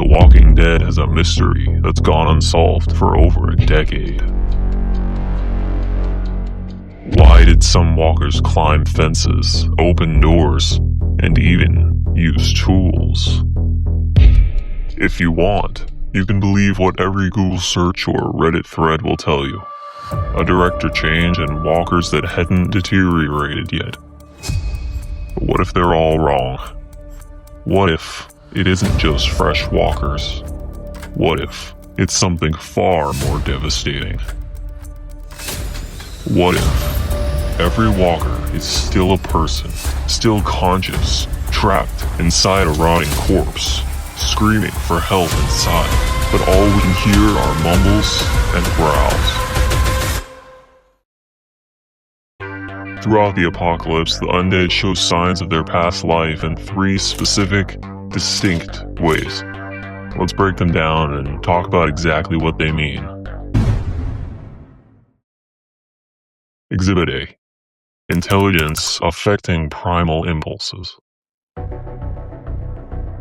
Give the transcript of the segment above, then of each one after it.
The Walking Dead has a mystery that's gone unsolved for over a decade. Why did some walkers climb fences, open doors, and even use tools? If you want, you can believe what every Google search or Reddit thread will tell you. A director change and walkers that hadn't deteriorated yet. But what if they're all wrong? What if it isn't just fresh walkers? What if it's something far more devastating? What if every walker is still a person, still conscious, trapped inside a rotting corpse, screaming for help inside, but all we can hear are mumbles and growls? Throughout the apocalypse, the undead show signs of their past life in three specific, distinct ways. Let's break them down and talk about exactly what they mean. Exhibit A. Intelligence affecting primal impulses.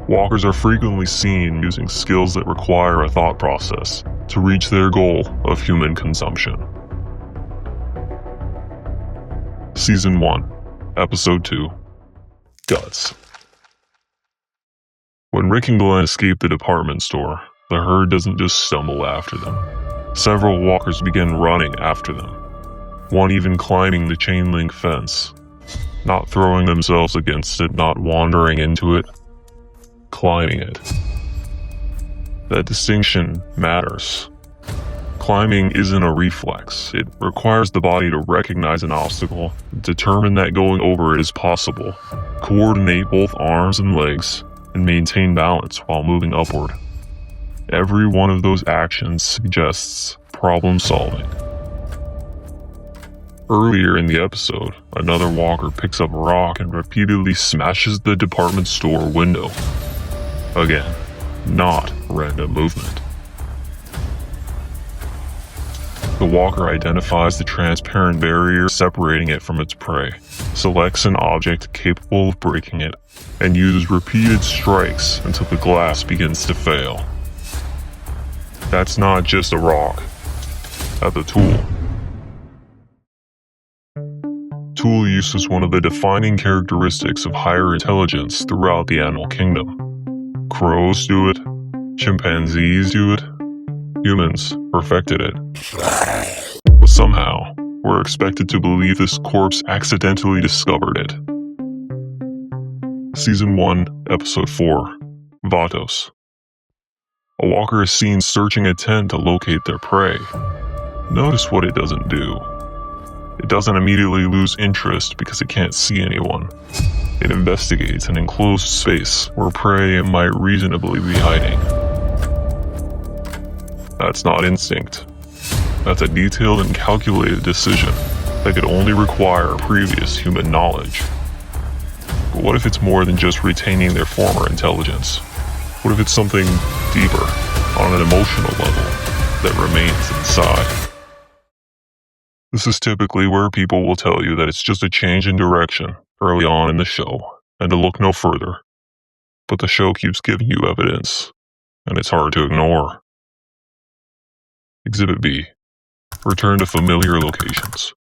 Walkers are frequently seen using skills that require a thought process to reach their goal of human consumption. Season 1, Episode 2, Guts. When Rick and Glenn escape the department store, the herd doesn't just stumble after them. Several walkers begin running after them, one even climbing the chain link fence, not throwing themselves against it, not wandering into it, climbing it. That distinction matters. Climbing isn't a reflex. It requires the body to recognize an obstacle, determine that going over it is possible, coordinate both arms and legs, and maintain balance while moving upward. Every one of those actions suggests problem solving. Earlier in the episode, another walker picks up a rock and repeatedly smashes the department store window. Again, not random movement. The walker identifies the transparent barrier separating it from its prey, selects an object capable of breaking it, and uses repeated strikes until the glass begins to fail. That's not just a rock. That's a tool. Tool use is one of the defining characteristics of higher intelligence throughout the animal kingdom. Crows do it, chimpanzees do it, humans perfected it. But somehow, we're expected to believe this corpse accidentally discovered it. Season 1, Episode 4, Vatos. A walker is seen searching a tent to locate their prey. Notice what it doesn't do. It doesn't immediately lose interest because it can't see anyone. It investigates an enclosed space where prey might reasonably be hiding. That's not instinct. That's a detailed and calculated decision that could only require previous human knowledge. But what if it's more than just retaining their former intelligence? What if it's something deeper, on an emotional level, that remains inside? This is typically where people will tell you that it's just a change in direction early on in the show, and to look no further. But the show keeps giving you evidence, and it's hard to ignore. Exhibit B. Return to familiar locations.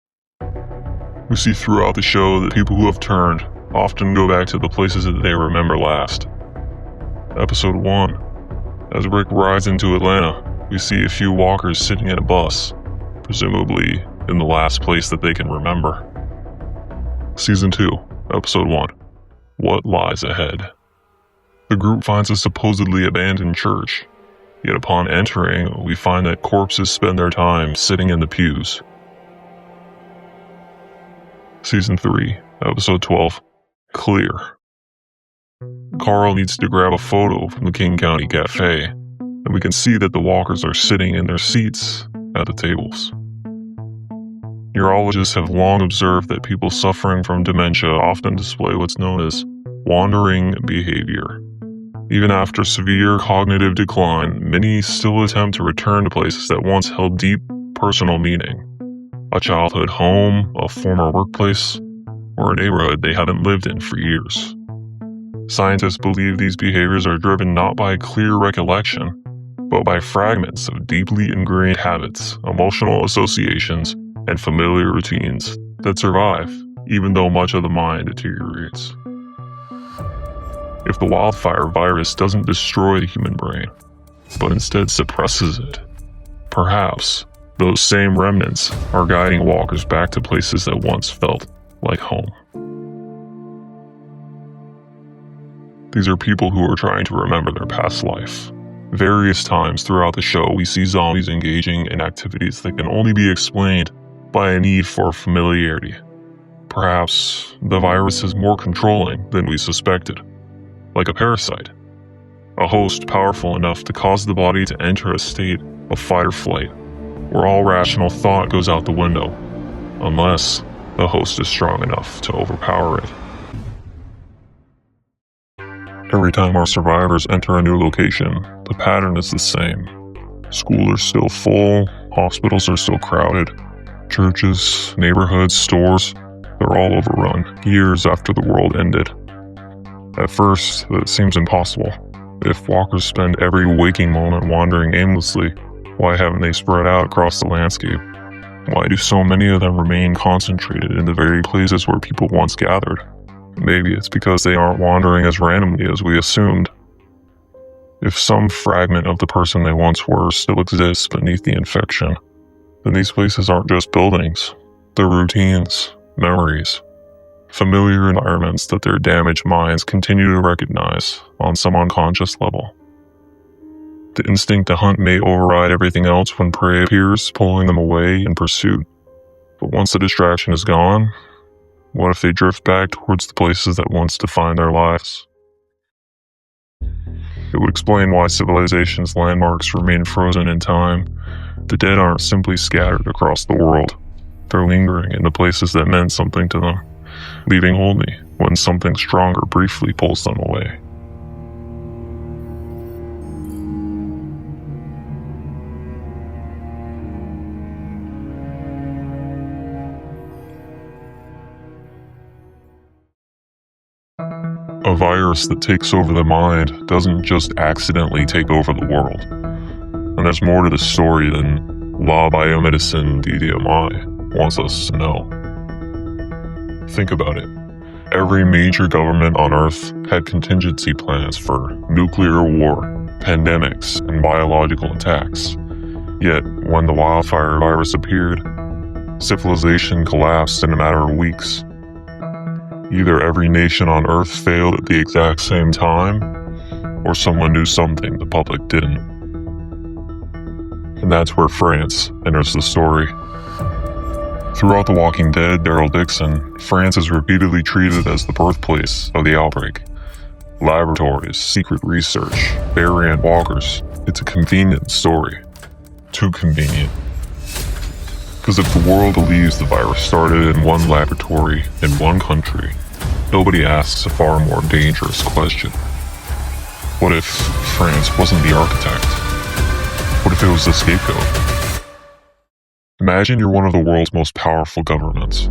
We see throughout the show that people who have turned often go back to the places that they remember last. Episode 1. As Rick rides into Atlanta, we see a few walkers sitting in a bus, presumably in the last place that they can remember. Season 2, Episode 1. What lies ahead? The group finds a supposedly abandoned church. Yet upon entering, we find that corpses spend their time sitting in the pews. Season 3, Episode 12, Clear. Carl needs to grab a photo from the King County Cafe, and we can see that the walkers are sitting in their seats at the tables. Neurologists have long observed that people suffering from dementia often display what's known as wandering behavior. Even after severe cognitive decline, many still attempt to return to places that once held deep personal meaning. A childhood home, a former workplace, or a neighborhood they haven't lived in for years. Scientists believe these behaviors are driven not by clear recollection, but by fragments of deeply ingrained habits, emotional associations, and familiar routines that survive, even though much of the mind deteriorates. If the wildfire virus doesn't destroy the human brain, but instead suppresses it, perhaps those same remnants are guiding walkers back to places that once felt like home. These are people who are trying to remember their past life. Various times throughout the show, we see zombies engaging in activities that can only be explained by a need for familiarity. Perhaps the virus is more controlling than we suspected, like a parasite, a host powerful enough to cause the body to enter a state of fight or flight, where all rational thought goes out the window, unless the host is strong enough to overpower it. Every time our survivors enter a new location, the pattern is the same. Schools are still full, hospitals are still crowded, churches, neighborhoods, stores, they're all overrun, years after the world ended. At first, that seems impossible. If walkers spend every waking moment wandering aimlessly, why haven't they spread out across the landscape? Why do so many of them remain concentrated in the very places where people once gathered? Maybe it's because they aren't wandering as randomly as we assumed. If some fragment of the person they once were still exists beneath the infection, then these places aren't just buildings. They're routines, memories, familiar environments that their damaged minds continue to recognize on some unconscious level. The instinct to hunt may override everything else when prey appears, pulling them away in pursuit. But once the distraction is gone, what if they drift back towards the places that once defined their lives? It would explain why civilization's landmarks remain frozen in time. The dead aren't simply scattered across the world. They're lingering in the places that meant something to them, leaving only when something stronger briefly pulls them away. A virus that takes over the mind doesn't just accidentally take over the world. And there's more to the story than law biomedicine DDMI wants us to know. Think about it. Every major government on Earth had contingency plans for nuclear war, pandemics, and biological attacks. Yet, when the wildfire virus appeared, civilization collapsed in a matter of weeks. Either every nation on Earth failed at the exact same time, or someone knew something the public didn't. And that's where France enters the story. Throughout The Walking Dead, Daryl Dixon, France is repeatedly treated as the birthplace of the outbreak. Laboratories, secret research, variant walkers. It's a convenient story. Too convenient. Because if the world believes the virus started in one laboratory, in one country, nobody asks a far more dangerous question. What if France wasn't the architect? What if it was the scapegoat? Imagine you're one of the world's most powerful governments.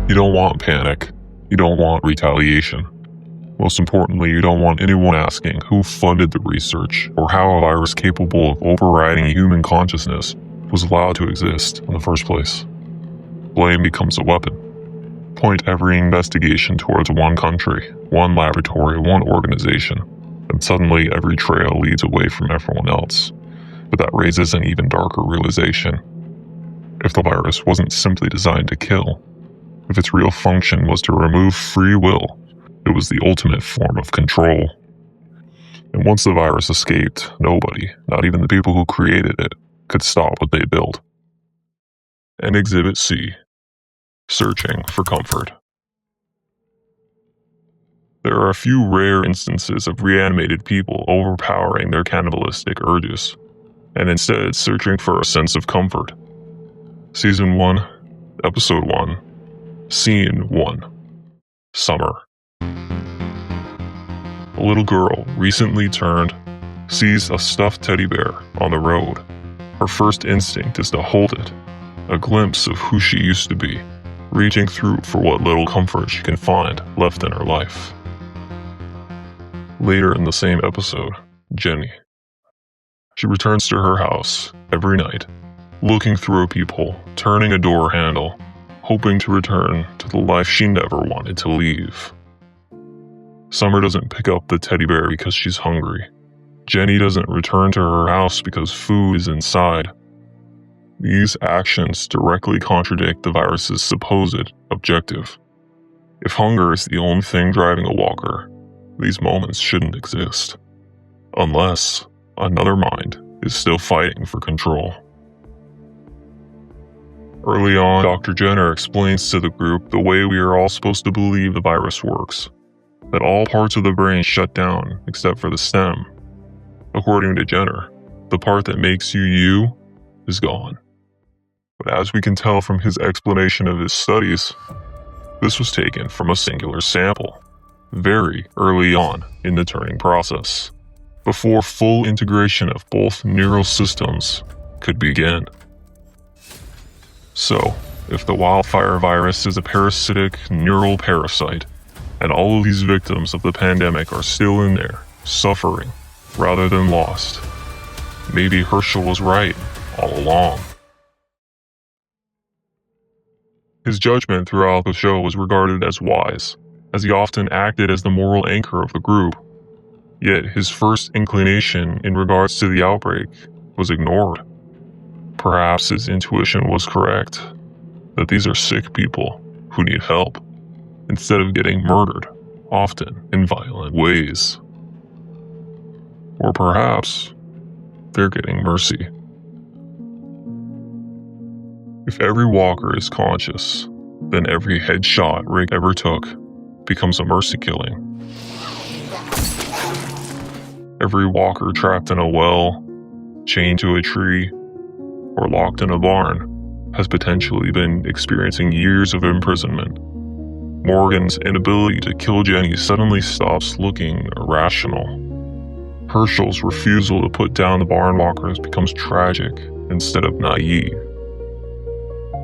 You don't want panic. You don't want retaliation. Most importantly, you don't want anyone asking who funded the research or how a virus capable of overriding human consciousness was allowed to exist in the first place. Blame becomes a weapon. Point every investigation towards one country, one laboratory, one organization, and suddenly every trail leads away from everyone else. But that raises an even darker realization. If the virus wasn't simply designed to kill, if its real function was to remove free will, it was the ultimate form of control. And once the virus escaped, nobody, not even the people who created it, could stop what they built. And Exhibit C, searching for comfort. There are a few rare instances of reanimated people overpowering their cannibalistic urges, and instead searching for a sense of comfort. Season 1, Episode 1, Scene 1, Summer. A little girl, recently turned, sees a stuffed teddy bear on the road. Her first instinct is to hold it, a glimpse of who she used to be, reaching through for what little comfort she can find left in her life. Later in the same episode, Jenny. She returns to her house every night, looking through a peephole, turning a door handle, hoping to return to the life she never wanted to leave. Summer doesn't pick up the teddy bear because she's hungry. Jenny doesn't return to her house because food is inside. These actions directly contradict the virus's supposed objective. If hunger is the only thing driving a walker, these moments shouldn't exist. Unless another mind is still fighting for control. Early on, Dr. Jenner explains to the group the way we are all supposed to believe the virus works. That all parts of the brain shut down except for the stem. According to Jenner, the part that makes you is gone. But as we can tell from his explanation of his studies, this was taken from a singular sample, very early on in the turning process, before full integration of both neural systems could begin. So, if the wildfire virus is a parasitic neural parasite, and all of these victims of the pandemic are still in there, suffering, rather than lost, maybe Hershel was right all along. His judgment throughout the show was regarded as wise, as he often acted as the moral anchor of the group. Yet his first inclination in regards to the outbreak was ignored. Perhaps his intuition was correct, that these are sick people who need help, instead of getting murdered, often in violent ways. Or perhaps they're getting mercy. If every walker is conscious, then every headshot Rick ever took becomes a mercy killing. Every walker trapped in a well, chained to a tree, or locked in a barn has potentially been experiencing years of imprisonment. Morgan's inability to kill Jenny suddenly stops looking irrational. Hershel's refusal to put down the barn walkers becomes tragic instead of naive.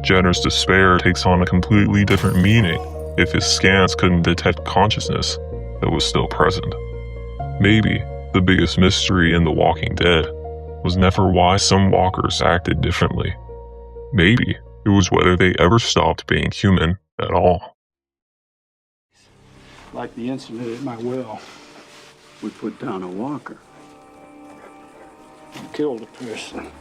Jenner's despair takes on a completely different meaning if his scans couldn't detect consciousness that was still present. Maybe the biggest mystery in The Walking Dead was never why some walkers acted differently. Maybe it was whether they ever stopped being human at all. Like the incident at my well. We put down a walker. You killed a person.